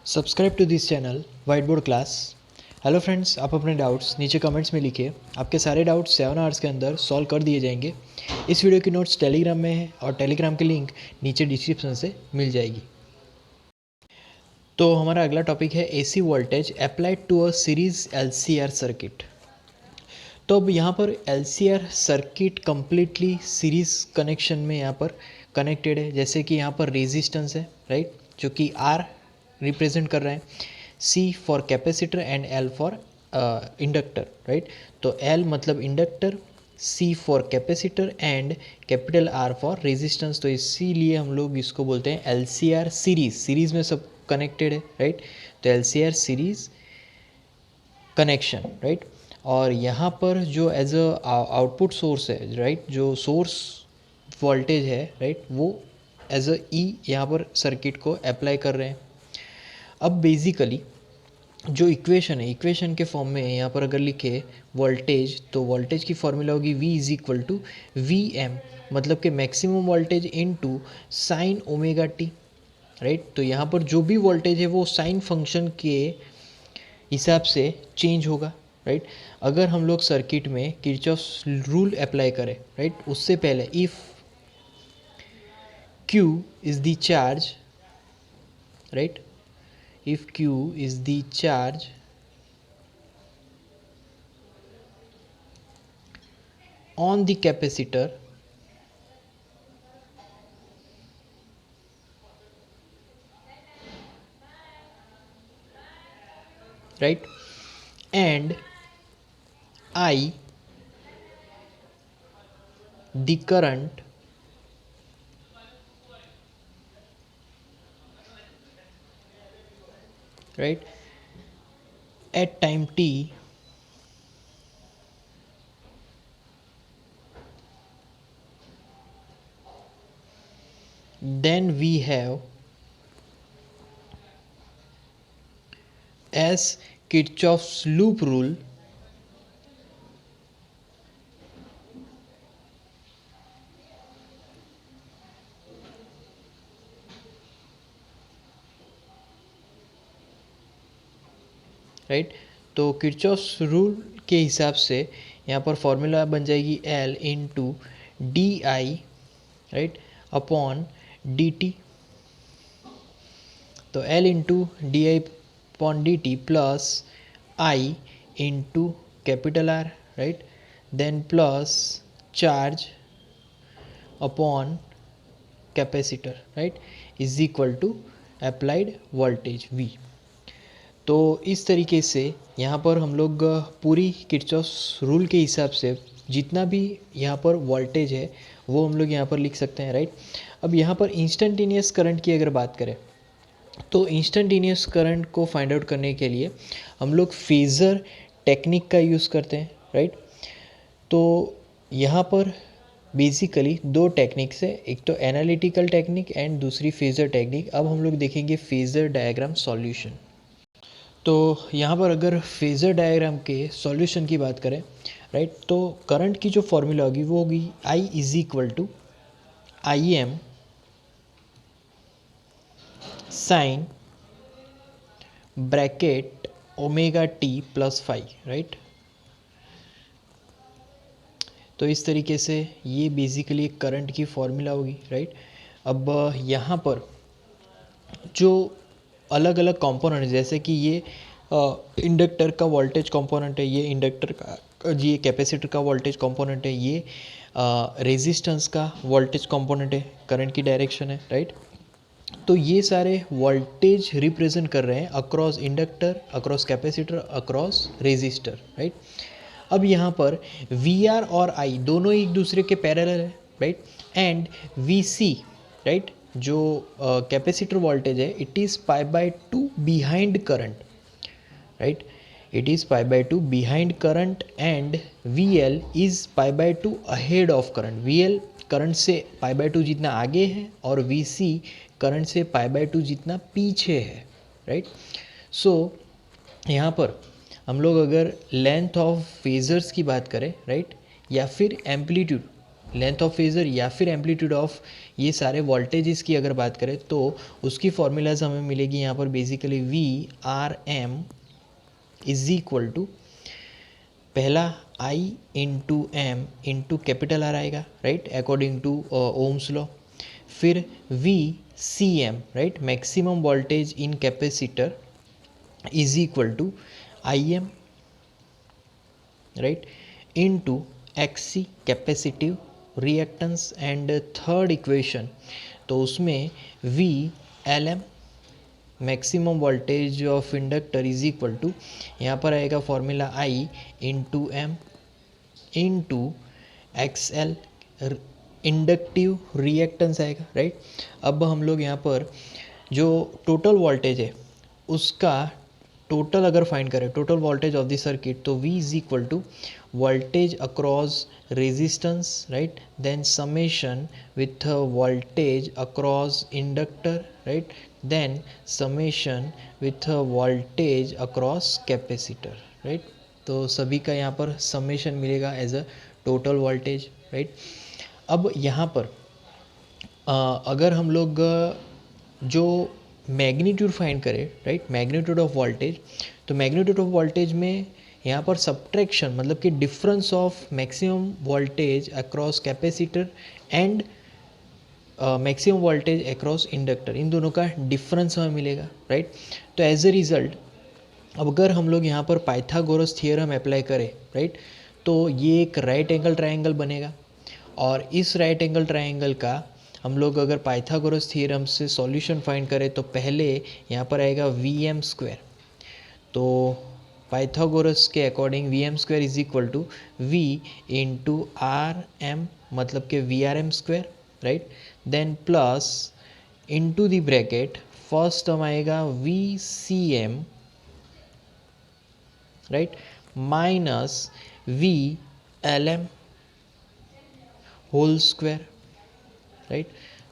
Subscribe to this channel white board class. Hello friends, आप अपने doubts नीचे comments में लिखिए। आपके सारे डाउट्स 7 आवर्स के अंदर सॉल्व कर दिए जाएंगे। इस वीडियो की नोट्स टेलीग्राम में है और टेलीग्राम की लिंक नीचे डिस्क्रिप्शन से मिल जाएगी। तो हमारा अगला टॉपिक है AC voltage applied to a series LCR circuit. तो अब यहाँ पर LCR circuit completely series connection में यहाँ पर कनेक्टेड है। जैसे कि यहाँ पर रेजिस्टेंस है, राइट, जो कि आर रिप्रेजेंट कर रहे हैं, C for capacitor and L for inductor, right. तो एल मतलब inductor, C for capacitor and capital R for resistance. तो इसीलिए हम लोग इसको बोलते हैं एलसीआर सीरीज। सीरीज में सब कनेक्टेड है, राइट। तो एलसीआर सीरीज कनेक्शन, राइट। और यहाँ पर जो एज अ आउटपुट सोर्स है, राइट, जो सोर्स वोल्टेज है, राइट, वो एज अ ई यहाँ पर सर्किट को अप्लाई कर रहे हैं। अब बेसिकली जो इक्वेशन है, इक्वेशन के फॉर्म में यहाँ पर अगर लिखे वोल्टेज, तो वोल्टेज की फॉर्मूला होगी V is equal to V M, मतलब कि maximum voltage into sine omega T, right. तो यहाँ पर जो भी वोल्टेज है वो साइन फंक्शन के हिसाब से चेंज होगा, राइट। अगर हम लोग सर्किट में किरचॉफ्स रूल अप्लाई करें, राइट, उससे पहले if Q is the charge, right, if Q is the charge on the capacitor, right, and I the current right at time t, then we have as Kirchhoff's loop rule, right. तो Kirchhoff's rule के हिसाब से यहाँ पर formula बन जाएगी L into D I, right, upon D T. तो L into D I upon D T plus I into capital R, right, then plus charge upon capacitor, right, is equal to applied voltage V। तो इस तरीके से यहाँ पर हम लोग पूरी किरचॉफ्स रूल के हिसाब से जितना भी यहाँ पर वोल्टेज है वो हम लोग यहाँ पर लिख सकते हैं, राइट। अब यहाँ पर इंस्टेंटेनियस करंट की अगर बात करें तो इंस्टेंटेनियस करंट को फाइंड आउट करने के लिए हम लोग फेज़र टेक्निक का यूज़ करते हैं, राइट। तो यहाँ पर बेसिकली दो टेक्निक्स है, एक तो एनालिटिकल टेक्निक एंड दूसरी फेज़र टेक्निक। अब हम लोग देखेंगे फेज़र डायग्राम सॉल्यूशन। तो यहाँ पर अगर फेज़र डायग्राम के सॉल्यूशन की बात करें, राइट, तो करंट की जो फॉर्मूला होगी वो होगी I is equal to I M sine bracket omega T plus phi, right. तो इस तरीके से ये बेसिकली करंट की फॉर्मूला होगी, राइट। अब यहाँ पर जो अलग अलग कंपोनेंट, जैसे कि ये इंडक्टर का वोल्टेज कंपोनेंट है, ये इंडक्टर का, ये कैपेसिटर का वोल्टेज कंपोनेंट है, ये रेजिस्टेंस का वोल्टेज कंपोनेंट है, करंट की डायरेक्शन है, राइट। तो ये सारे वोल्टेज रिप्रेजेंट कर रहे हैं across inductor, across capacitor, across resistor, right. अब यहाँ पर वी आर और आई दोनों एक दूसरे के पैरेलल है, right, and V C, right, जो कैपेसिटर वोल्टेज है, it is pi by two behind current, right, it is pi by two behind current and V L is pi by two ahead of current. V L current से pi by to जितना आगे है और we C current से pi by to जितना पीछे है, right. सो यहाँ पर हम लोग अगर लेंथ ऑफ फेजर्स की बात करें, राइट, या फिर एम्पलीट्यूड, लेंथ ऑफ फेजर या फिर एम्पलीट्यूड ऑफ ये सारे वोल्टेजेस की अगर बात करें तो उसकी फॉर्मूलाज हमें मिलेगी यहाँ पर basically V R M is equal to पहला I into M into capital R आएगा, right, according to Ohm's law. फिर V C M, right, maximum voltage in capacitor is equal to I M, right, into XC capacitive reactance. And third equation तो उसमें V L M maximum voltage of inductor is equal to, यहाँ पर आएगा formula I into M into X L inductive reactance आएगा, right. अब हम लोग यहाँ पर जो टोटल वोल्टेज है उसका टोटल अगर फाइंड करें, total voltage of the circuit, तो V is equal to voltage across resistance, right, then summation with voltage across inductor, right, then summation with voltage across capacitor, right. तो सभी का यहाँ पर समेशन मिलेगा as a total voltage, right. अब यहाँ पर अगर हम लोग जो मैग्नीट्यूड फाइंड करें, राइट, मैग्नीट्यूड ऑफ वोल्टेज, तो मैग्नीट्यूड ऑफ वोल्टेज में यहाँ पर सब्ट्रैक्शन मतलब कि difference of maximum voltage across capacitor and maximum voltage across inductor, इन दोनों का डिफरेंस हमें मिलेगा, राइट। तो एज ए रिज़ल्ट अब अगर हम लोग यहाँ पर पाइथागोरस थियरम अप्लाई करें, राइट, तो ये एक राइट एंगल ट्रायंगल बनेगा। और इस राइट एंगल ट्रायंगल का हम लोग अगर पाइथागोरस थियरम से सॉल्यूशन फाइंड करें तो पहले यहाँ पर आएगा वी एम स्क्वायर। तो पाइथागोरस के according V M square is equal to V into R M मतलब कि V R M square, right, then plus into the bracket first term आएगा V C M, right, minus V L M whole square, right.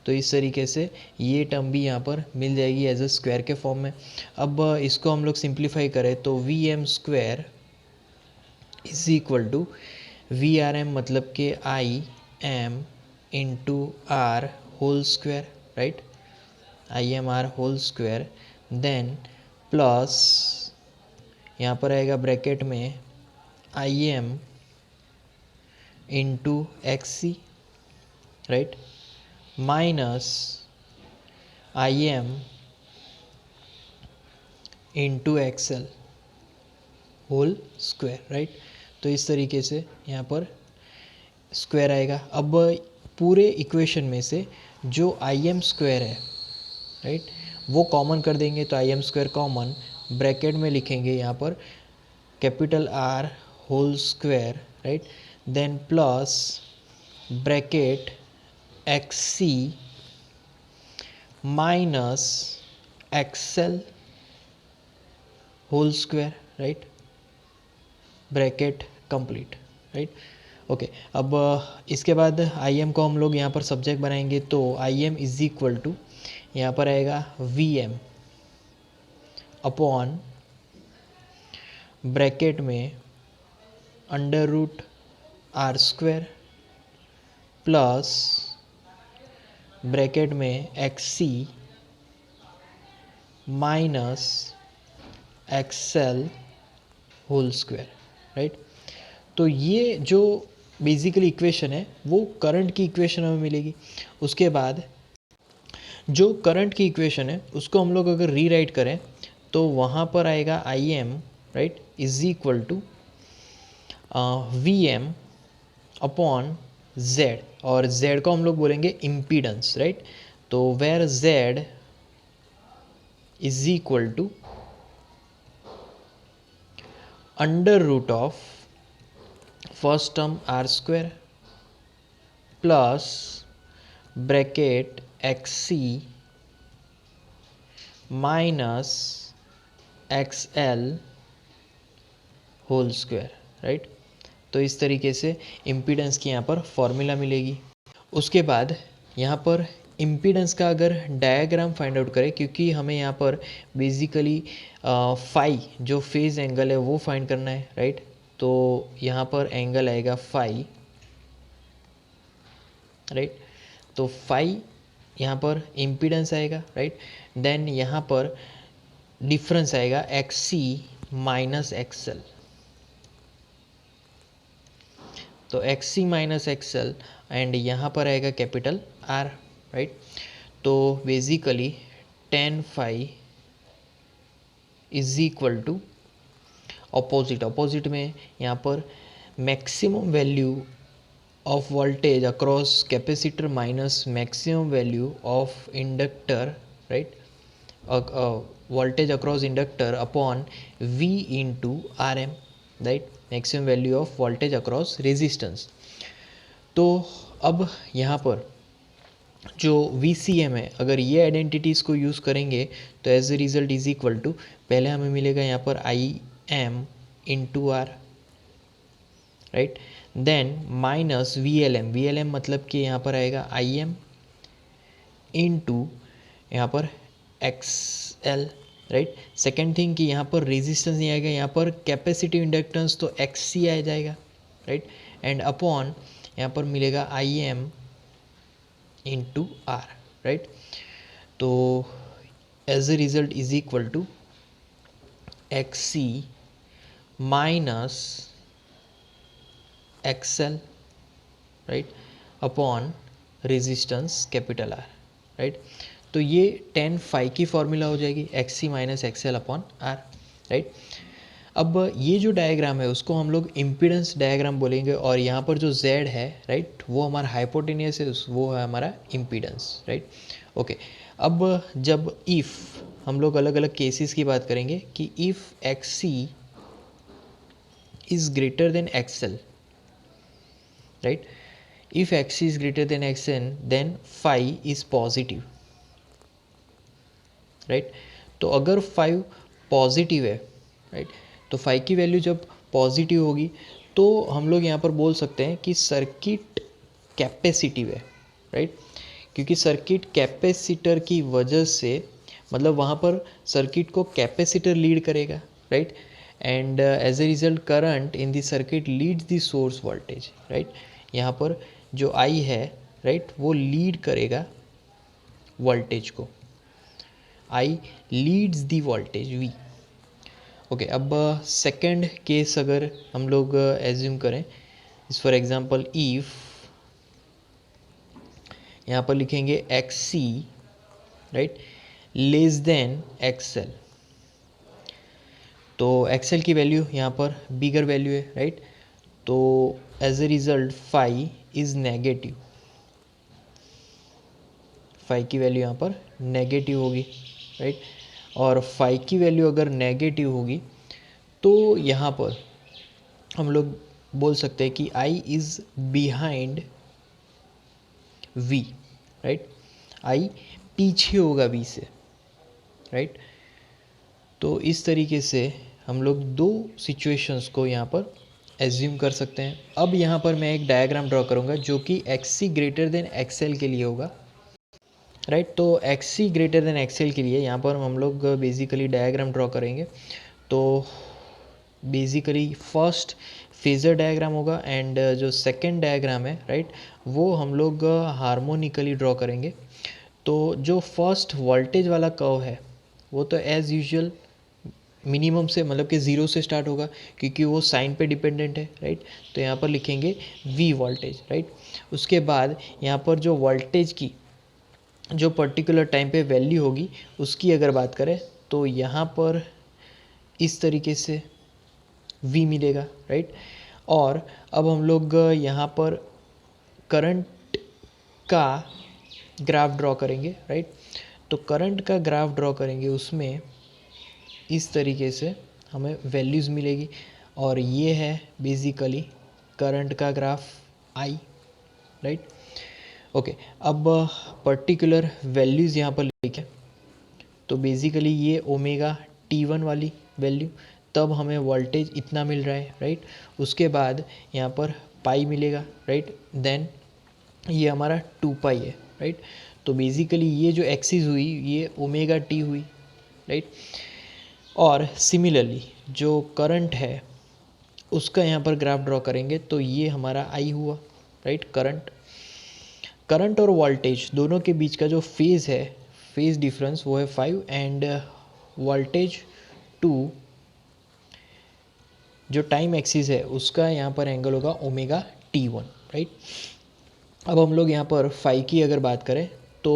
तो इस तरीके से ये term भी यहाँ पर मिल जाएगी एज अ स्क्वायर के फॉर्म में। अब इसको हम लोग सिंप्लीफाई करें तो we M square is equal to V R M मतलब कि I M into R whole square, right, I M R whole square, then plus यहाँ पर आएगा ब्रैकेट में I M into X C, right, minus I M into XL whole square, right. तो इस तरीके से यहाँ पर स्क्वायर आएगा। अब पूरे इक्वेशन में से जो आई एम स्क्वायर है, राइट, वो कॉमन कर देंगे। तो आई एम स्क्वायर कॉमन ब्रैकेट में लिखेंगे यहाँ पर capital R whole square, right, then plus bracket x सी minus XL whole square, right, bracket complete, right. Okay, अब इसके बाद आई एम को हम लोग यहाँ पर सब्जेक्ट बनाएंगे तो I am is equal to यहाँ पर आएगा वी एम अपॉन ब्रैकेट में under root are square plus bracket में एक्स सी minus XL whole square, right. तो ये जो बेसिकली इक्वेशन है वो करंट की इक्वेशन हमें मिलेगी। उसके बाद जो करंट की इक्वेशन है उसको हम लोग अगर रीराइट करें तो वहाँ पर आएगा I M, right, is equal to V M upon Z, और जेड को हम लोग बोलेंगे इम्पीडेंस, राइट। तो where Z is equal to under root of first term R square plus bracket x C minus x L whole square, right. तो इस तरीके से इम्पीडेंस की यहाँ पर फॉर्मूला मिलेगी। उसके बाद यहाँ पर इम्पीडेंस का अगर डायग्राम फाइंड आउट करें, क्योंकि हमें यहाँ पर बेसिकली फाई जो फेज एंगल है वो फाइंड करना है, राइट। तो यहाँ पर एंगल आएगा फाई, राइट। तो फाई यहाँ पर इम्पीडेंस आएगा, राइट। देन यहाँ पर डिफरेंस आएगा एक्स सी माइनस एक्सएल, तो x C minus XL and यहाँ पर आएगा कैपिटल आर, राइट। तो basically tan phi is equal to opposite में यहाँ पर maximum value of voltage across capacitor minus maximum value of inductor, right, voltage across inductor upon V into R M, right, maximum value of voltage across resistance. तो अब यहाँ पर जो VCM है, अगर ये आइडेंटिटीज़ को यूज़ करेंगे तो as a result is equal to, पहले हमें मिलेगा यहाँ पर IM into R, right, then minus VLM मतलब कि यहाँ पर आएगा IM इंटू यहाँ पर XL, राइट। सेकेंड थिंग कि यहाँ पर रेजिस्टेंस नहीं आएगा, यहाँ पर कैपेसिटिव इंडक्टेंस तो XC आ जाएगा, राइट, एंड अपॉन यहाँ पर मिलेगा IM इंटू आर, राइट। तो as a result is equal to XC minus XL, right, upon resistance capital R, right. तो ये 10 फाई की फॉर्मूला हो जाएगी, XC minus XL upon R, right. अब ये जो डायग्राम है उसको हम लोग इम्पीडेंस डायग्राम बोलेंगे, और यहाँ पर जो Z है, राइट, वो हमारा हाइपोटेनियस है, वो है हमारा इम्पीडेंस, राइट। ओके, अब जब इफ़ हम लोग अलग अलग केसेस की बात करेंगे कि if XC is greater than XL, right, if XC is greater than XN then phi is positive, right. तो अगर फाइव पॉजिटिव है, राइट, तो फाइव की वैल्यू जब पॉजिटिव होगी तो हम लोग यहाँ पर बोल सकते हैं कि सर्किट कैपेसिटिव है, राइट, क्योंकि सर्किट कैपेसिटर की वजह से, मतलब वहाँ पर सर्किट को कैपेसिटर लीड करेगा, right, and as a result current in the circuit leads the source voltage, right. यहाँ पर जो I है, राइट, वो लीड करेगा वोल्टेज को, I leads the voltage V। Okay, अब सेकंड केस अगर हम लोग एज्यूम करें, इस फॉर एग्जांपल इफ यहाँ पर लिखेंगे XC, right, less than XL, तो XL की वैल्यू यहाँ पर बिगर वैल्यू है, राइट, तो as a result phi is negative, phi की वैल्यू यहाँ पर नेगेटिव होगी, राइट। और फाई की वैल्यू अगर नेगेटिव होगी तो यहाँ पर हम लोग बोल सकते हैं कि I is behind V, right, I पीछे होगा V से, राइट। तो इस तरीके से हम लोग दो सिचुएशंस को यहाँ पर एज्यूम कर सकते हैं। अब यहाँ पर मैं एक डायग्राम ड्रॉ करूँगा जो कि XC ग्रेटर देन XL के लिए होगा, राइट। तो XC ग्रेटर देन XL के लिए यहाँ पर हम लोग बेसिकली डायग्राम ड्रॉ करेंगे। तो बेसिकली फर्स्ट फेजर डायग्राम होगा एंड जो सेकंड डायग्राम है, राइट, वो हम लोग हार्मोनिकली ड्रॉ करेंगे। तो जो फर्स्ट वोल्टेज वाला कर्व है वो तो एज़ यूजुअल मिनिमम से, मतलब कि ज़ीरो से स्टार्ट होगा क्योंकि वो साइन पे डिपेंडेंट है, राइट। तो यहाँ पर लिखेंगे V वोल्टेज, राइट। उसके बाद यहाँ पर जो वोल्टेज की जो पर्टिकुलर टाइम पे वैल्यू होगी उसकी अगर बात करें तो यहाँ पर इस तरीके से V मिलेगा, राइट। और अब हम लोग यहाँ पर करंट का ग्राफ ड्रॉ करेंगे, राइट। तो करंट का ग्राफ ड्रॉ करेंगे, उसमें इस तरीके से हमें वैल्यूज़ मिलेगी, और ये है बेसिकली करंट का ग्राफ I, राइट। ओके, अब पर्टिकुलर वैल्यूज़ यहाँ पर लिखें तो बेसिकली ये ओमेगा T1 वाली वैल्यू, तब हमें वोल्टेज इतना मिल रहा है, राइट। उसके बाद यहाँ पर पाई मिलेगा, राइट, देन ये हमारा 2 पाई है, राइट। तो बेसिकली ये जो एक्सिस हुई ये ओमेगा T हुई, राइट। और सिमिलरली जो करंट है उसका यहाँ पर ग्राफ ड्रॉ करेंगे तो ये हमारा I हुआ, राइट, करंट। करंट और वोल्टेज दोनों के बीच का जो फेज़ है, फेज़ डिफरेंस वो है 5 एंड वोल्टेज 2 जो टाइम एक्सिस है उसका यहाँ पर एंगल होगा ओमेगा T1, राइट। अब हम लोग यहाँ पर 5 की अगर बात करें तो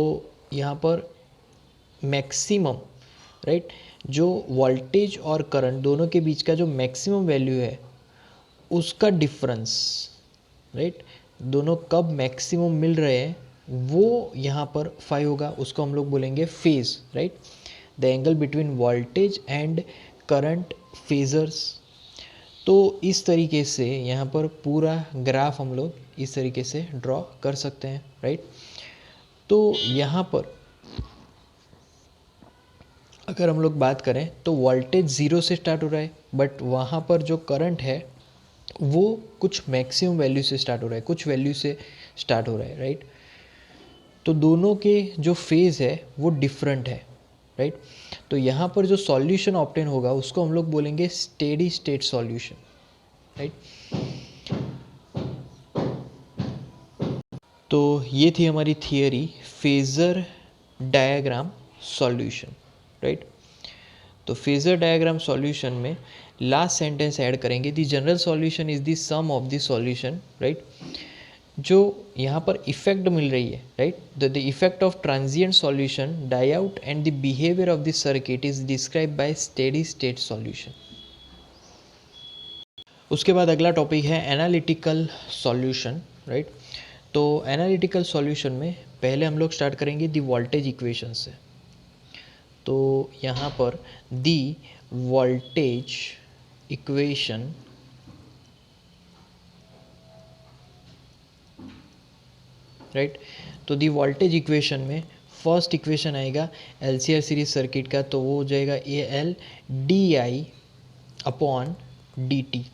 यहाँ पर मैक्सिमम, राइट, जो वोल्टेज और करंट दोनों के बीच का जो मैक्सिमम वैल्यू है उसका डिफरेंस, राइट, दोनों कब मैक्सिमम मिल रहे हैं वो यहाँ पर 5 होगा, उसको हम लोग बोलेंगे phase, right, the angle between voltage and current phasors. तो इस तरीके से यहाँ पर पूरा ग्राफ हम लोग इस तरीके से ड्रॉ कर सकते हैं, राइट। तो यहाँ पर अगर हम लोग बात करें तो वोल्टेज ज़ीरो से स्टार्ट हो रहा है, बट वहाँ पर जो करंट है वो कुछ मैक्सिमम वैल्यू से स्टार्ट हो रहा है, कुछ वैल्यू से स्टार्ट हो रहा है, राइट। तो दोनों के जो फेज़ है वो डिफरेंट है, राइट। तो यहाँ पर जो सॉल्यूशन ऑब्टेन होगा उसको हम लोग बोलेंगे स्टेडी स्टेट सॉल्यूशन, राइट। तो ये थी हमारी theory phasor diagram solution, right. तो फेज़र डायग्राम सॉल्यूशन में लास्ट सेंटेंस ऐड करेंगे, the general solution is the sum of the solution, right. जो यहाँ पर इफेक्ट मिल रही है, right, the effect of transient solution die out and the behaviour of the circuit is describe by steady state solution. उसके बाद अगला topic है एनालिटिकल सॉल्यूशन, राइट। तो एनालिटिकल सॉल्यूशन में पहले हम लोग स्टार्ट करेंगे दी वोल्टेज इक्वेशन से। तो यहाँ पर दी वोल्टेज इक्वेशन, राइट। तो दी वोल्टेज इक्वेशन में फर्स्ट इक्वेशन आएगा एलसीआर सीरीज सर्किट का, तो वो हो जाएगा a L d I upon D T.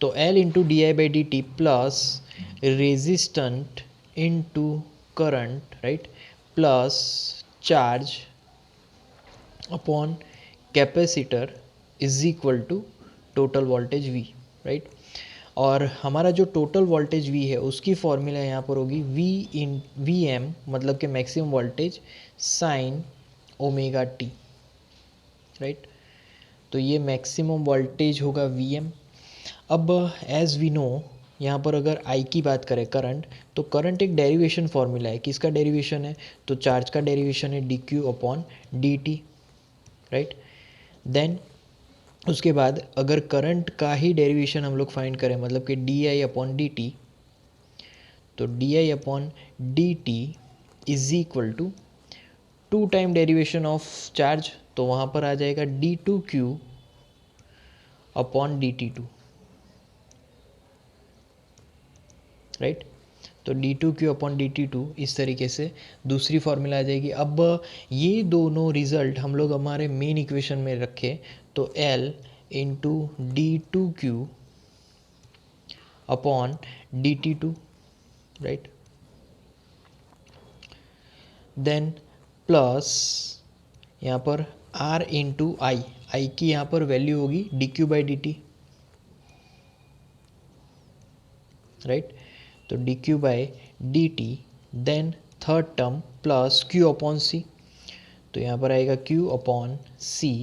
तो L into D i by D T plus resistant into current, right, plus charge upon capacitor is equal to total voltage V, right. और हमारा जो total voltage V है उसकी formula यहाँ पर होगी V M, मतलब कि maximum voltage sign omega T, right. तो ये मैक्सिमम वोल्टेज होगा Vm। अब एज वी नो यहाँ पर अगर I की बात करें करंट, तो करंट एक डेरिवेशन फॉर्मूला है, किसका डेरिवेशन है, तो चार्ज का डेरिवेशन है d q upon D T, right. Then उसके बाद अगर करंट का ही डेरिवेशन हम लोग फाइंड करें, मतलब कि डी आई अपॉन डी टी, तो D I upon D T is equal to 2 time derivation of charge, तो वहाँ पर आ जाएगा D two Q upon D T two, right. तो D two Q upon D T two इस तरीके से दूसरी फॉर्मूला आ जाएगी। अब ये दोनों रिजल्ट हम लोग हमारे मेन इक्वेशन में रखें, तो L into d two Q upon D T two, right. Then plus यहाँ पर आर इंटू आई, आई की यहाँ पर वैल्यू होगी D Q by D T, right. तो D Q by D T, then third term plus Q upon C, तो यहाँ पर आएगा Q upon C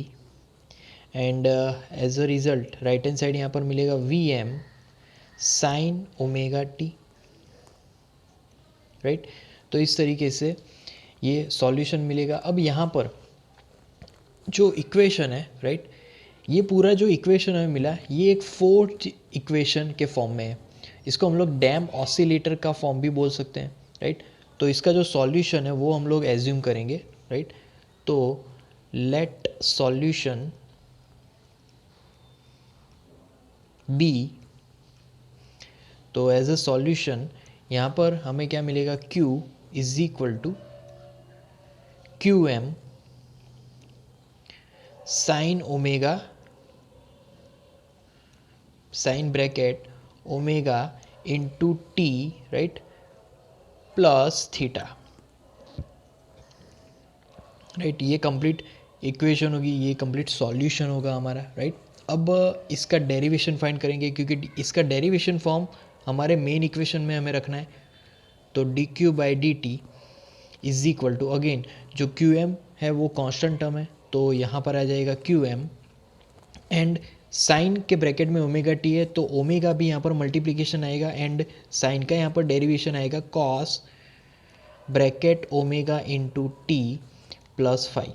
and as a result right hand side यहाँ पर मिलेगा V M sine omega T, right. तो इस तरीके से ये सॉल्यूशन मिलेगा। अब यहाँ पर जो इक्वेशन है, राइट, ये पूरा जो इक्वेशन हमें मिला ये एक फोर्थ इक्वेशन के फॉर्म में है, इसको हम लोग डैम ऑसिलेटर का फॉर्म भी बोल सकते हैं, राइट। तो इसका जो सॉल्यूशन है वो हम लोग एज्यूम करेंगे, राइट। तो लेट सॉल्यूशन बी, तो एज अ सॉल्यूशन यहाँ पर हमें क्या मिलेगा, Q is equal to q m sine omega, sine bracket omega into t, right, plus theta, right. ये कंप्लीट इक्वेशन होगी, ये कंप्लीट सॉल्यूशन होगा हमारा, राइट। अब इसका डेरिवेशन फाइंड करेंगे क्योंकि इसका डेरिवेशन फॉर्म हमारे मेन इक्वेशन में हमें रखना है। तो D Q by D T is equal to, again जो क्यू एम है वो कांस्टेंट टर्म है, तो यहाँ पर आ जाएगा क्यू एम, एंड साइन के ब्रैकेट में ओमेगा टी है तो ओमेगा भी यहाँ पर मल्टीप्लिकेशन आएगा, एंड साइन का यहाँ पर डेरिवेशन आएगा cos bracket omega into T plus phi,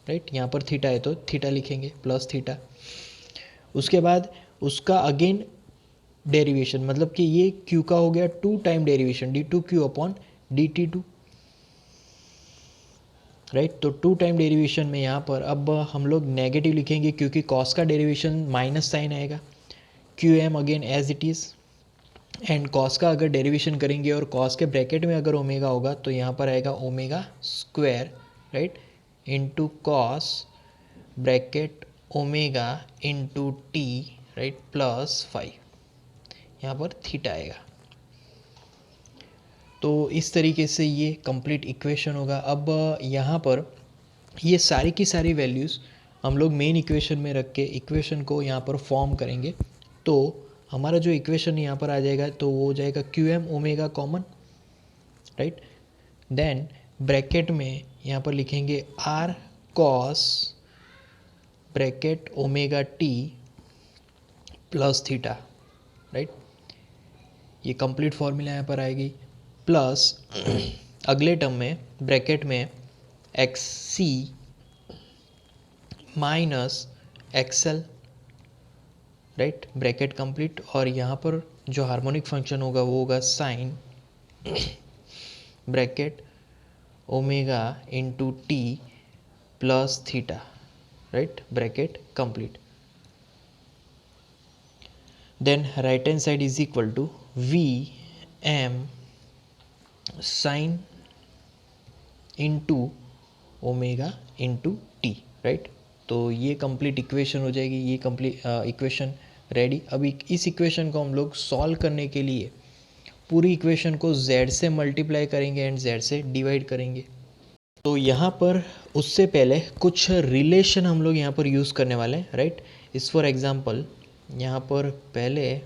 right. यहाँ पर थीटा है तो थीटा लिखेंगे प्लस थीटा। उसके बाद उसका अगेन डेरिवेशन, मतलब कि ये क्यू का हो गया 2 time derivation d two Q upon D T two, right. तो 2 टाइम डेरिवेशन में यहाँ पर अब हम लोग नेगेटिव लिखेंगे क्योंकि कॉस का डेरिवेशन माइनस साइन आएगा, q m again as it is, and cos का अगर डेरिवेशन करेंगे और कॉस के ब्रैकेट में अगर ओमेगा होगा तो यहाँ पर आएगा omega square, right, into cos bracket omega into t, right, plus 5, यहाँ पर थीटा आएगा। तो इस तरीके से ये कंप्लीट इक्वेशन होगा। अब यहाँ पर ये सारी की सारी वैल्यूज़ हम लोग मेन इक्वेशन में रख के इक्वेशन को यहाँ पर फॉर्म करेंगे। तो हमारा जो इक्वेशन यहाँ पर आ जाएगा तो वो हो जाएगा Q M omega common, right. Then bracket में यहाँ पर लिखेंगे R cos bracket omega T plus theta, right. ये कंप्लीट फॉर्मूला यहाँ पर आएगी, प्लस अगले टर्म में ब्रैकेट में एक्स सी minus XL, right, bracket complete. और यहाँ पर जो हार्मोनिक फंक्शन होगा वो होगा sine bracket omega into T plus theta, right, bracket complete. Then right hand side is equal to we M sine into omega into t, right. तो ये complete equation हो जाएगी, ये कंप्लीट इक्वेशन रेडी। अभी इस इक्वेशन को हम लोग सॉल्व करने के लिए पूरी इक्वेशन को z से मल्टीप्लाई करेंगे एंड z से डिवाइड करेंगे। तो यहाँ पर उससे पहले कुछ रिलेशन हम लोग यहाँ पर यूज़ करने वाले हैं, राइट। इस फॉर एग्जांपल यहाँ पर पहले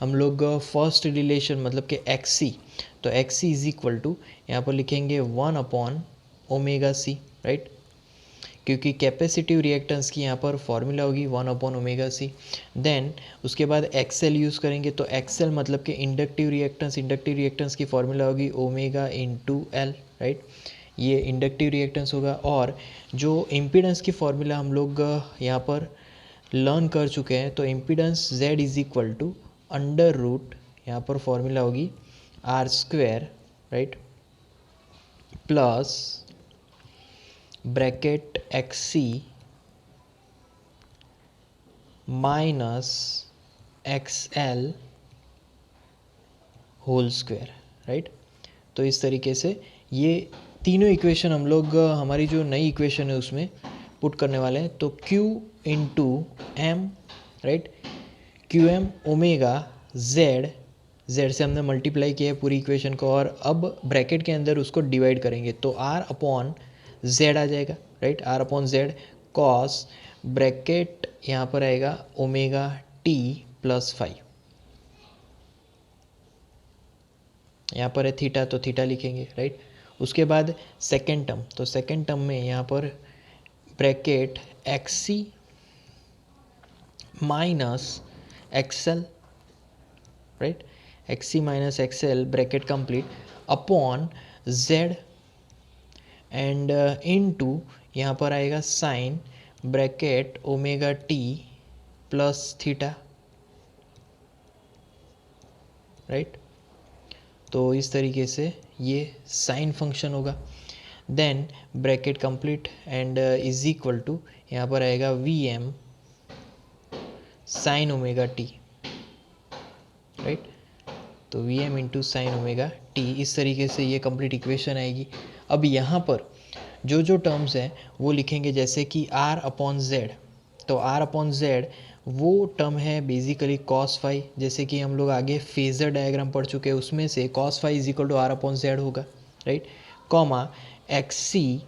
हम लोग फर्स्ट रिलेशन मतलब कि एक्स सी, तो x c is equal to यहाँ पर लिखेंगे 1 अपॉन ओमेगा सी, राइट, क्योंकि कैपेसिटिव रिएक्टेंस की यहाँ पर फॉर्मूला होगी 1 अपॉन ओमेगा सी। देन उसके बाद एक्सएल यूज़ करेंगे, तो एक्सएल मतलब कि इंडक्टिव रिएक्टेंस की फॉर्मूला होगी ओमेगा इंटू एल, राइट। ये इंडक्टिव रिएक्टेंस होगा। और जो इम्पीडेंस की फॉर्मूला हम लोग यहाँ पर लर्न कर चुके हैं, तो impedance z is equal to under root, यहाँ पर फॉर्मूला होगी r square, right, plus bracket x सी minus x L whole square, right. तो इस तरीके से ये तीनों इक्वेशन हम लोग हमारी जो नई इक्वेशन है उसमें पुट करने वाले हैं। तो Q into m, right, q M omega z, z से हमने मल्टीप्लाई किया है पूरी इक्वेशन को, और अब ब्रैकेट के अंदर उसको डिवाइड करेंगे तो आर अपॉन जेड आ जाएगा, right, r upon z cos bracket यहाँ पर आएगा ओमेगा टी प्लस 5, यहाँ पर है थीटा तो थीटा लिखेंगे, राइट। उसके बाद सेकेंड टर्म, तो सेकेंड टर्म में यहाँ पर bracket x C minus XL, right, X C minus XL bracket complete upon Z and into यहाँ पर आएगा sine bracket omega T plus theta, right. तो इस तरीके से ये साइन फंक्शन होगा। Then bracket complete and is equal to यहाँ पर आएगा we M sine omega T, right. तो we M into sine omega T, इस तरीके से ये कंप्लीट इक्वेशन आएगी। अब यहाँ पर जो जो टर्म्स हैं वो लिखेंगे, जैसे कि आर अपॉन जेड, तो आर अपॉन जेड वो टर्म है बेसिकली कॉस फाई, जैसे कि हम लोग आगे फेजर डायग्राम पढ़ चुके हैं उसमें से cos phi is equal to R upon Z होगा, राइट, कॉमा एक्स सी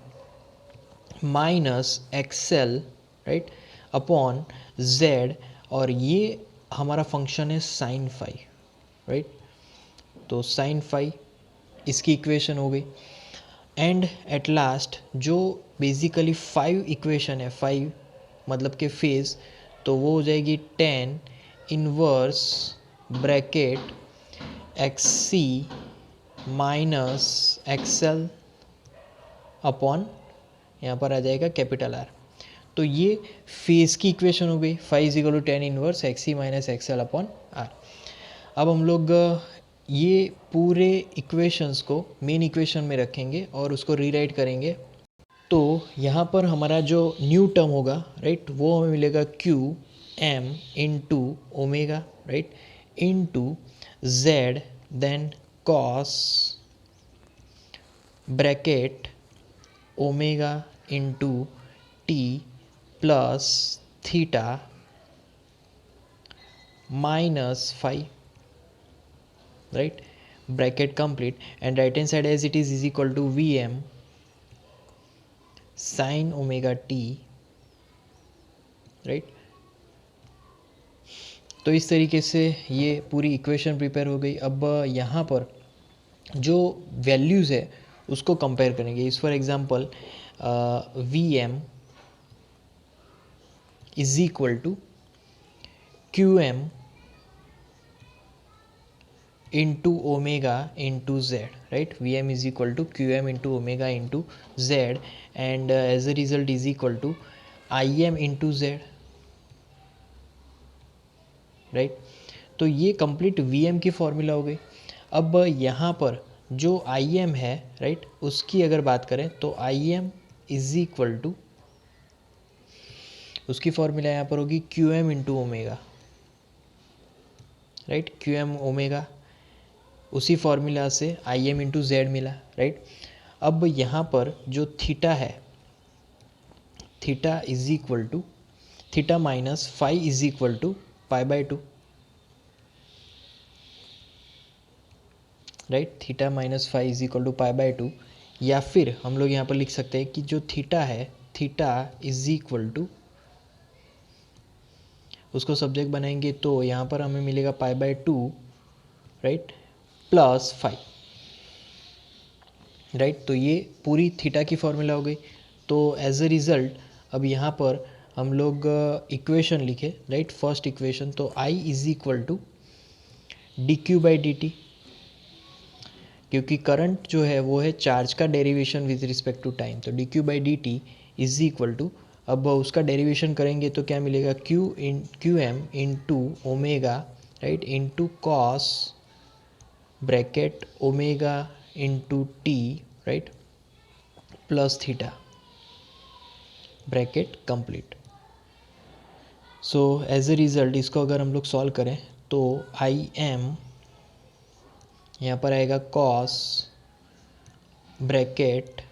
minus XL, right, upon Z, और ये हमारा फंक्शन है साइन फाई, राइट। तो साइन फाई इसकी इक्वेशन हो गई। एंड एट लास्ट जो बेसिकली 5 इक्वेशन है, 5 मतलब के फेज, तो वो हो जाएगी 10 इनवर्स ब्रैकेट एक्स सी माइनस एक्सएल अपॉन, यहाँ पर आ जाएगा कैपिटल आर। तो ये फेज की इक्वेशन हो गई, 5 = 10 इनवर्स एक्स सी माइनस एक्सएल अपॉन आर। अब हम लोग ये पूरे इक्वेशंस को मेन इक्वेशन में रखेंगे और उसको रीराइट करेंगे। तो यहाँ पर हमारा जो न्यू टर्म होगा, राइट, वो हमें मिलेगा q m into omega, right, into z, then cos bracket omega into T plus theta minus phi, right, bracket complete, and right hand side as it is equal to Vm sin omega t, right। तो इस तरीके से ये पूरी equation prepare हो गई। अब यहाँ पर जो वैल्यूज़ है उसको कंपेयर करेंगे। इस for example Vm is equal to Qm into omega into z, right, Vm is equal to Qm into omega into z, and as a result is equal to Im into z, right। तो ये complete Vm की formula हो गई। अब यहाँ पर जो Im है, राइट, उसकी अगर बात करें तो Im इज इक्वल टू, उसकी फॉर्मूला यहाँ पर होगी Qm into omega, right, Qm omega, उसी फॉर्मूला से आई एम इंटू जेड मिला, राइट। अब यहाँ पर जो थीटा है, theta is equal to, theta minus phi is equal to π/2, right, theta minus phi is equal to π/2। या फिर हम लोग यहाँ पर लिख सकते हैं कि जो थीटा है, थीटा इज इक्वल टू, उसको सब्जेक्ट बनाएंगे तो यहाँ पर हमें मिलेगा π/2, राइट, प्लस फाई, राइट। तो ये पूरी थीटा की फॉर्मूला हो गई। तो एज अ रिज़ल्ट अब यहाँ पर हम लोग इक्वेशन लिखे, राइट, फर्स्ट इक्वेशन, तो आई इज इक्वल टू dq/dt, क्योंकि करंट जो है वो है चार्ज का derivation with respect to time, तो dq/dt इज इक्वल टू, अब उसका डेरिवेशन करेंगे तो क्या मिलेगा, Qm into omega, right, into cos bracket omega into t, right, plus theta bracket complete. So as a result इसको अगर हम लोग सॉल्व करें तो आई एम यहाँ पर आएगा cos bracket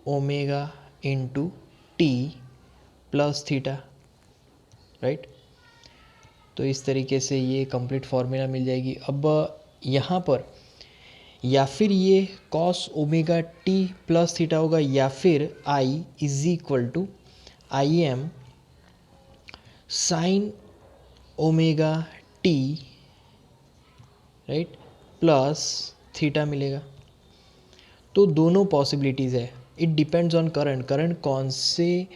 omega into T plus theta, right. तो इस तरीके से ये कंप्लीट फॉर्मूला मिल जाएगी। अब यहाँ पर या फिर ये cos omega T plus theta होगा, या फिर I is equal to I M sine omega T, right, plus theta मिलेगा। तो दोनों पॉसिबिलिटीज़ है, it depends on current, current कौन से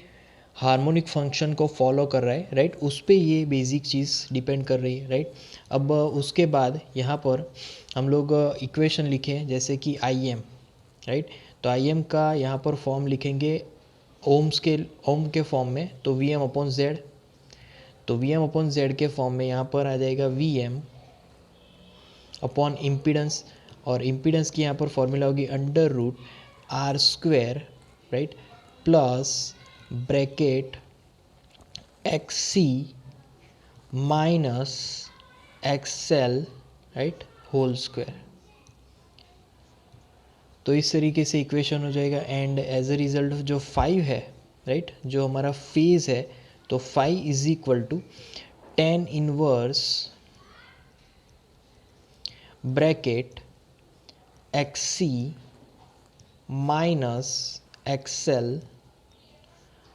हार्मोनिक फंक्शन को फॉलो कर रहा है, राइट, उस पर ये बेसिक चीज़ डिपेंड कर रही है, राइट। अब उसके बाद यहाँ पर हम लोग इक्वेशन लिखें जैसे कि आई एम, राइट, तो आई एम का यहाँ पर फॉर्म लिखेंगे ओम के फॉर्म में, तो वी एम अपॉन जेड, तो वी एम अपॉन जेड के फॉर्म में यहाँ पर आ जाएगा वी एम अपॉन इम्पीडेंस, और इम्पीडेंस की यहाँ पर फॉर्मूला होगी √r², right, plus bracket x सी minus XL, right, whole square. तो इस तरीके से इक्वेशन हो जाएगा। एंड एज अ रिजल्ट जो 5 है, राइट, जो हमारा फेज है, तो 5 is equal to 10 inverse bracket x C minus xl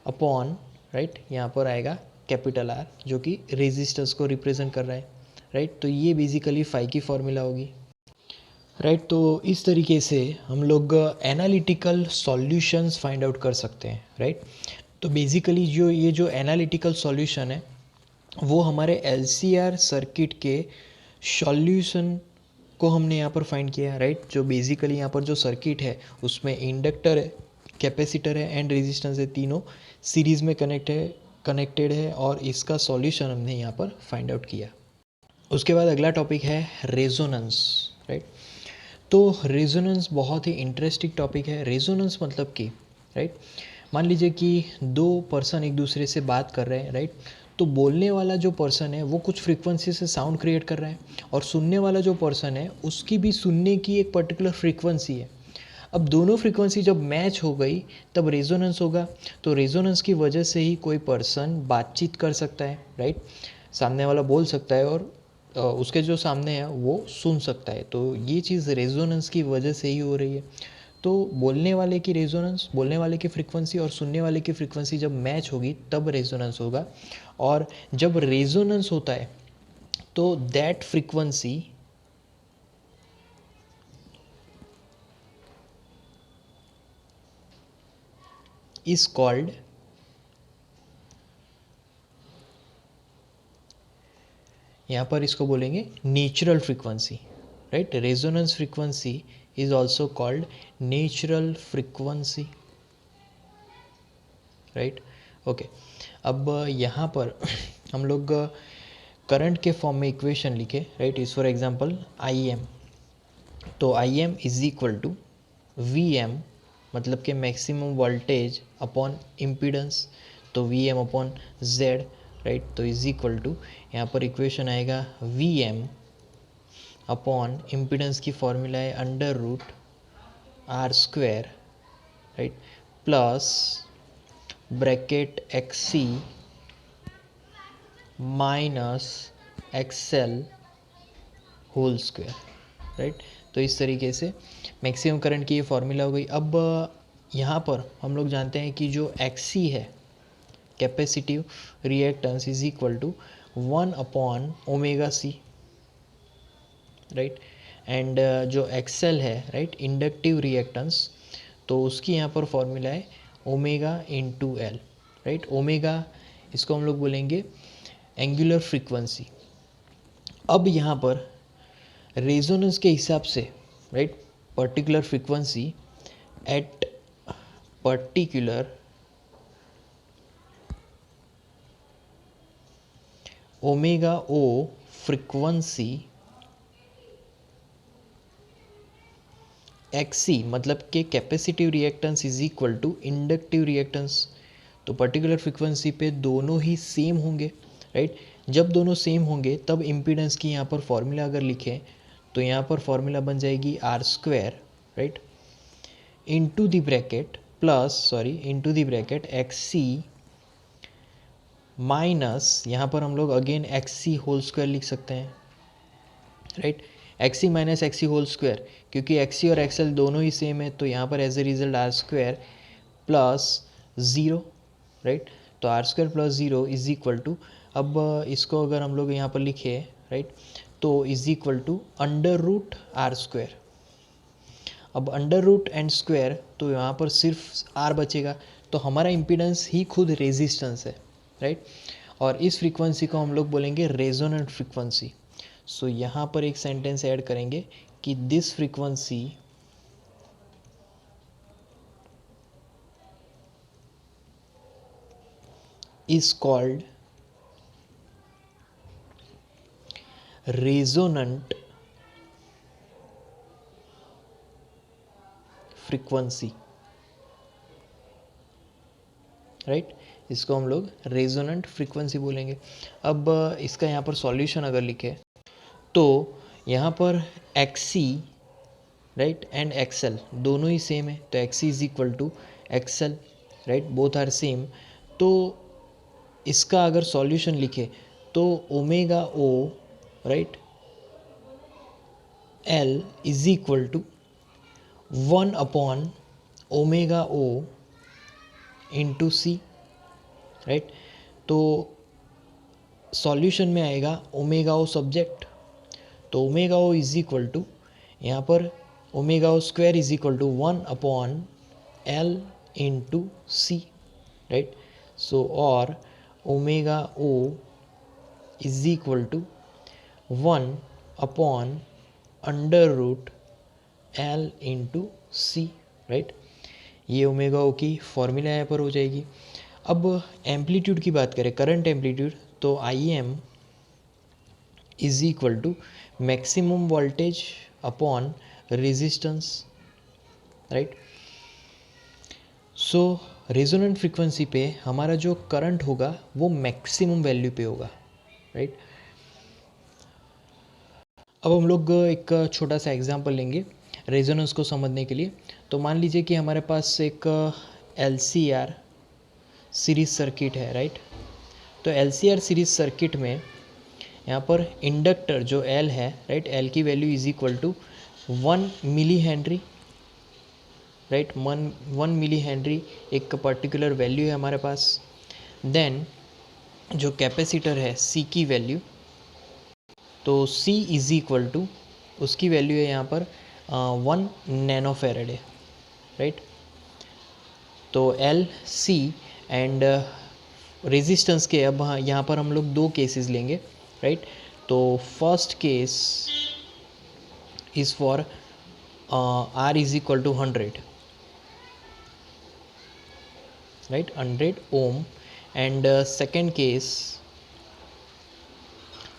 upon, right, यहाँ पर आएगा कैपिटल आर जो कि रेजिस्टेंस को रिप्रेजेंट कर रहा है, राइट। तो ये बेसिकली फाई की फॉर्मूला होगी, राइट। तो इस तरीके से हम लोग एनालिटिकल सॉल्यूशंस फाइंड आउट कर सकते हैं, राइट। तो बेसिकली जो ये जो एनालिटिकल सॉल्यूशन है वो हमारे एलसीआर सर्किट के सॉल्यूशन को हमने यहाँ पर फाइंड किया, राइट। जो बेसिकली यहाँ पर जो सर्किट है उसमें इंडक्टर है, कैपेसिटर है एंड रेजिस्टेंस है, तीनों सीरीज़ में कनेक्टेड है और इसका सॉल्यूशन हमने यहाँ पर फाइंड आउट किया। उसके बाद अगला टॉपिक है रेजोनेंस, राइट। तो रेजोनेंस बहुत ही इंटरेस्टिंग टॉपिक है। रेजोनेंस मतलब कि, राइट, मान लीजिए कि दो पर्सन एक दूसरे से बात कर रहे हैं, राइट। तो बोलने वाला जो पर्सन है वो कुछ फ्रीक्वेंसी से साउंड क्रिएट कर रहा है और सुनने वाला जो पर्सन है उसकी भी सुनने की एक पर्टिकुलर फ्रीक्वेंसी है। अब दोनों फ्रीक्वेंसी जब मैच हो गई तब रेजोनेंस होगा। तो रेजोनेंस की वजह से ही कोई पर्सन बातचीत कर सकता है, राइट। सामने वाला बोल सकता है और उसके जो सामने है वो सुन सकता है। तो ये चीज़ रेजोनेंस की वजह से ही हो रही है। तो बोलने वाले की रेजोनेंस, बोलने वाले की फ्रीक्वेंसी और सुनने वाले की फ्रीक्वेंसी जब मैच होगी तब रेजोनेंस होगा। और जब रेजोनेंस होता है तो दैट फ्रीक्वेंसी इज कॉल्ड यहाँ पर इसको बोलेंगे natural frequency, right. Resonance frequency is also called natural frequency, right. Okay, अब यहाँ पर हम लोग करंट के फॉर्म में इक्वेशन लिखे, राइट। इस फॉर एग्जांपल आई एम, तो I am is equal to V M, मतलब कि मैक्सिमम वोल्टेज अपॉन इम्पीडेंस, तो V M upon z, right. तो इज इक्वल टू यहाँ पर इक्वेशन आएगा वी एम अपॉन इम्पीडेंस की फॉर्मूला है under root are square, right, plus bracket x C minus XL whole square, right. तो इस तरीके से मैक्सिमम करंट की ये फॉर्मूला हो गई। अब यहाँ पर हम लोग जानते हैं कि जो एक्सी है, capacitive reactance, is equal to 1 upon omega c, right. And जो एक्सएल है, राइट, इंडक्टिव रिएक्टेंस, तो उसकी यहाँ पर फॉर्मूला है omega into l, right. Omega इसको हम लोग बोलेंगे एंगुलर फ्रीक्वेंसी। अब यहाँ पर रेजोनेंस के हिसाब से, right, particular frequency at particular omega o frequency xc, मतलब कि capacitive reactance is equal to inductive reactance. तो पर्टिकुलर फ्रीक्वेंसी पे दोनों ही सेम होंगे, राइट। जब दोनों सेम होंगे तब इम्पीडेंस की यहाँ पर फॉर्मूला अगर लिखें तो यहाँ पर फॉर्मूला बन जाएगी R square, right, into the bracket into the bracket x C minus, यहाँ पर हम लोग again X C whole square लिख सकते हैं, राइट। एक्स सी minus X C whole square, क्योंकि एक्स सी और एक्सएल दोनों ही सेम है तो यहाँ पर as a result R square plus zero, right. तो R square plus zero is equal to, अब इसको अगर हम लोग यहाँ पर लिखे, राइट, तो is equal to under root are square. अब अंडर रूट एंड स्क्वायर, तो यहाँ पर सिर्फ आर बचेगा, तो हमारा इम्पीडेंस ही खुद रेजिस्टेंस है, राइट। और इस फ्रीक्वेंसी को हम लोग बोलेंगे रेजोनेंट फ्रीक्वेंसी। सो यहाँ पर एक सेंटेंस ऐड करेंगे कि this frequency is called resonant frequency, right. इसको हम लोग रेजोनेंट फ्रीक्वेंसी बोलेंगे। अब इसका यहाँ पर सॉल्यूशन अगर लिखे तो यहाँ पर x C, right, and xl दोनों ही सेम है, तो x c is equal to xl, right, both are same. तो इसका अगर सॉल्यूशन लिखे तो omega o, right, l is equal to 1 upon omega o into c, right. तो सॉल्यूशन में आएगा ओमेगा ओ सब्जेक्ट, तो omega O is equal to, यहाँ पर omega o square is equal to 1/L into c, right. सो और omega O is equal to 1/√L into c, right. ये omega o की formula यहाँ पर हो जाएगी। अब एम्पलीट्यूड की बात करें, करंट एम्पलीट्यूड, तो I am is equal to maximum voltage upon resistance, right. So resonant frequency पे हमारा जो करंट होगा वो मैक्सिमम वैल्यू पे होगा, राइट। अब हम लोग एक छोटा सा एग्जांपल लेंगे रेजोनेंस को समझने के लिए। तो मान लीजिए कि हमारे पास एक LCR सीरीज सर्किट है, राइट। तो LCR सीरीज सर्किट में यहाँ पर इंडक्टर जो L है, राइट, L की value is equal to 1 millihenry, right. 1 millihenry एक पर्टिकुलर वैल्यू है हमारे पास। देन जो कैपेसिटर है C की वैल्यू, तो C इज इक्वल टू, उसकी वैल्यू है यहाँ पर 1 नैनो फैरेड, राइट। तो L C एंड रेजिस्टेंस के अब यहाँ पर हम लोग दो केसेस लेंगे, राइट। तो first case is for R is equal to 100, right, 100 ohm, and second case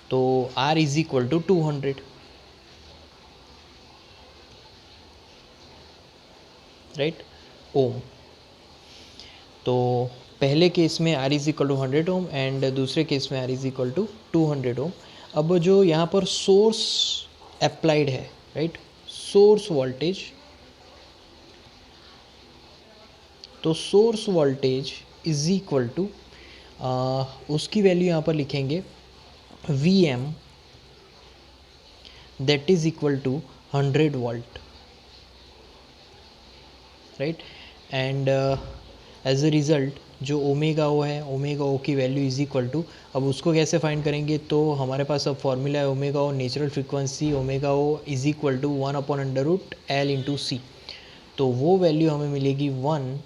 तो R is equal to 200, right, ohm. तो पहले केस में R is equal to 100 ohm and दूसरे केस में R is equal to 200 ohm. अब जो यहाँ पर सोर्स अप्लाइड है, राइट, सोर्स वोल्टेज, तो source voltage is equal to, उसकी वैल्यू यहाँ पर लिखेंगे VM, that is equal to 100 volt, right. And as a result जो ओमेगा ओ है, ओमेगा ओ की वैल्यू इज इक्वल टू, अब उसको कैसे फाइंड करेंगे, तो हमारे पास अब फॉर्मूला है omega O natural frequency, omega O is equal to 1/√L into C. तो वो वैल्यू हमें मिलेगी 1,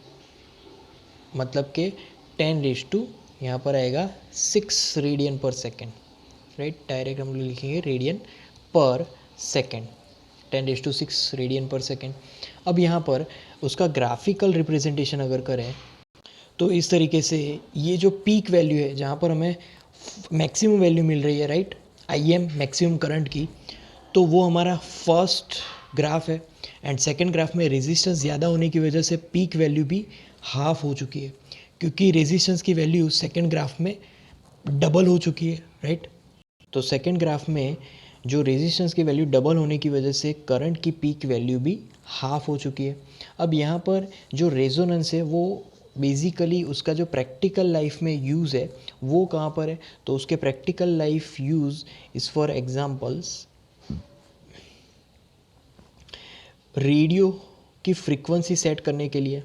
मतलब के 10⁻, यहाँ पर आएगा 6 रेडियन पर सेकेंड, राइट। डायरेक्ट हम लोग लिखेंगे रेडियन पर सेकेंड, 10⁻6 रेडियन पर सेकेंड। अब यहाँ पर उसका ग्राफिकल रिप्रेजेंटेशन अगर करें तो इस तरीके से ये जो पीक वैल्यू है जहाँ पर हमें मैक्सिमम वैल्यू मिल रही है, राइट, IM मैक्सिमम करंट की, तो वो हमारा फर्स्ट ग्राफ है। एंड सेकंड ग्राफ में रेजिस्टेंस ज़्यादा होने की वजह से पीक वैल्यू भी हाफ हो चुकी है, क्योंकि रेजिस्टेंस की वैल्यू सेकंड ग्राफ में डबल हो चुकी है, राइट। तो सेकंड ग्राफ में जो रेजिस्टेंस की वैल्यू डबल होने की वजह से करंट की पीक वैल्यू भी हाफ हो चुकी है। अब यहाँ पर जो रेजोनेंस है वो बेसिकली उसका जो प्रैक्टिकल लाइफ में यूज़ है वो कहाँ पर है, तो उसके practical life use is for examples radio की फ्रीक्वेंसी सेट करने के लिए,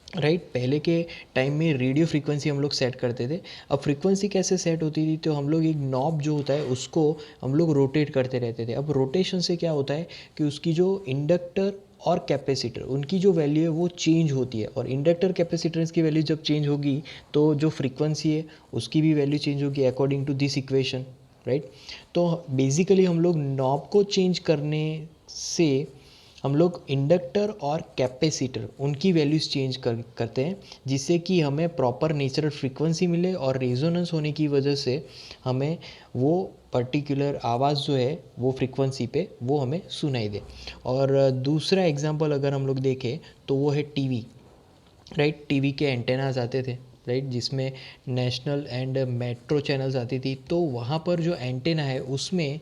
राइट। पहले के टाइम में रेडियो फ्रीक्वेंसी हम लोग सेट करते थे। अब फ्रीक्वेंसी कैसे सेट होती थी, तो हम लोग एक नॉब जो होता है उसको हम लोग रोटेट करते रहते थे। अब रोटेशन से क्या होता है कि उसकी जो इंडक्टर और कैपेसिटर उनकी जो वैल्यू है वो चेंज होती है, और इंडक्टर कैपेसिटर्स की वैल्यू जब चेंज होगी तो जो फ्रीक्वेंसी है उसकी भी वैल्यू चेंज होगी according to this equation, right. तो बेसिकली हम लोग नॉब को चेंज करने से हम लोग इंडक्टर और कैपेसिटर उनकी वैल्यूज़ चेंज करते हैं, जिससे कि हमें प्रॉपर नेचुरल फ्रीक्वेंसी मिले और रेजोनेंस होने की वजह से हमें वो पर्टिकुलर आवाज़ जो है वो फ्रीक्वेंसी पे वो हमें सुनाई दे। और दूसरा एग्जांपल अगर हम लोग देखें तो वो है टीवी, राइट। टीवी के एंटेनाज आते थे, राइट, जिसमें नेशनल एंड मेट्रो चैनल्स आती थी। तो वहाँ पर जो एंटेना है उसमें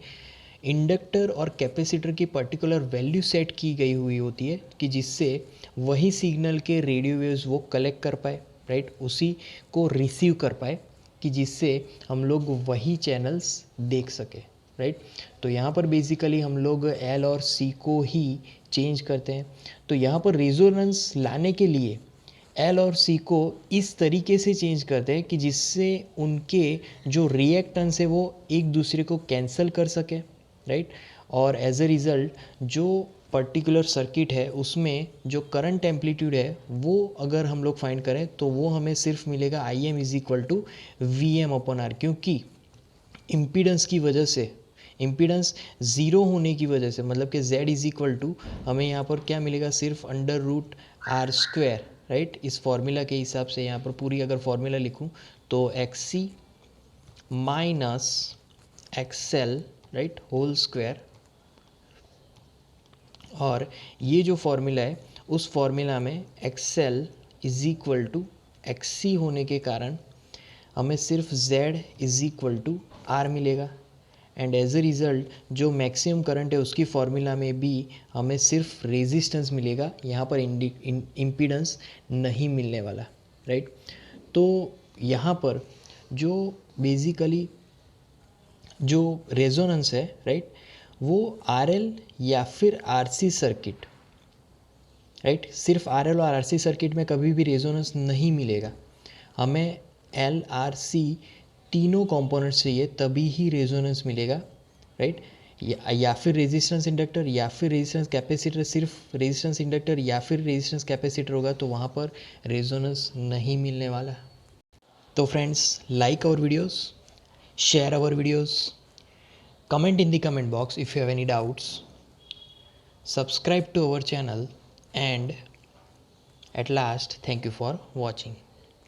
इंडक्टर और कैपेसिटर की पर्टिकुलर वैल्यू सेट की गई हुई होती है कि जिससे वही सिग्नल के रेडियो वेव्स वो कलेक्ट कर पाए, राइट, उसी को रिसीव कर पाए, कि जिससे हम लोग वही चैनल्स देख सके, राइट। तो यहाँ पर बेसिकली हम लोग L और C को ही चेंज करते हैं। तो यहाँ पर रेजोनेंस लाने के लिए एल और सी को इस तरीके से चेंज करते हैं कि जिससे उनके जो रिएक्टेंस है वो एक दूसरे को कैंसिल कर सके, राइट। और एज अ रिज़ल्ट जो पर्टिकुलर सर्किट है उसमें जो करंट एम्पलीट्यूड है वो अगर हम लोग फाइंड करें तो वो हमें सिर्फ मिलेगा i M is equal to V M upon r, क्योंकि इम्पीडेंस की वजह से, इम्पीडेंस ज़ीरो होने की वजह से, मतलब कि z इज़ इक्वल टू हमें यहाँ पर क्या मिलेगा, सिर्फ under root are square, right. इस फॉर्मूला के हिसाब से यहाँ पर पूरी अगर फॉर्मूला लिखूँ तो एक्स सी minus XL, right, whole square. और ये जो फॉर्मूला है उस फॉर्मूला में XL is equal to X C होने के कारण हमें सिर्फ z is equal to R मिलेगा। एंड एज अ रिज़ल्ट जो मैक्सिमम करंट है उसकी फॉर्मूला में भी हमें सिर्फ रेजिस्टेंस मिलेगा, यहाँ पर इम्पीडेंस नहीं मिलने वाला, राइट। तो यहाँ पर जो बेसिकली जो रेजोनेंस है, राइट, वो आरएल या फिर आरसी सर्किट, राइट, सिर्फ आरएल और आरसी सर्किट में कभी भी रेजोनेंस नहीं मिलेगा। हमें एल आर सी तीनों कंपोनेंट्स चाहिए तभी ही रेजोनेंस मिलेगा, राइट। या फिर रेजिस्टेंस इंडक्टर या फिर रेजिस्टेंस कैपेसिटर, सिर्फ रेजिस्टेंस इंडक्टर या फिर रेजिस्टेंस कैपेसिटर होगा तो वहाँ पर रेजोनेंस नहीं मिलने वाला। तो friends, like our videos, share our videos, comment in the comment box if you have any doubts, subscribe to our channel, and at last, thank you for watching.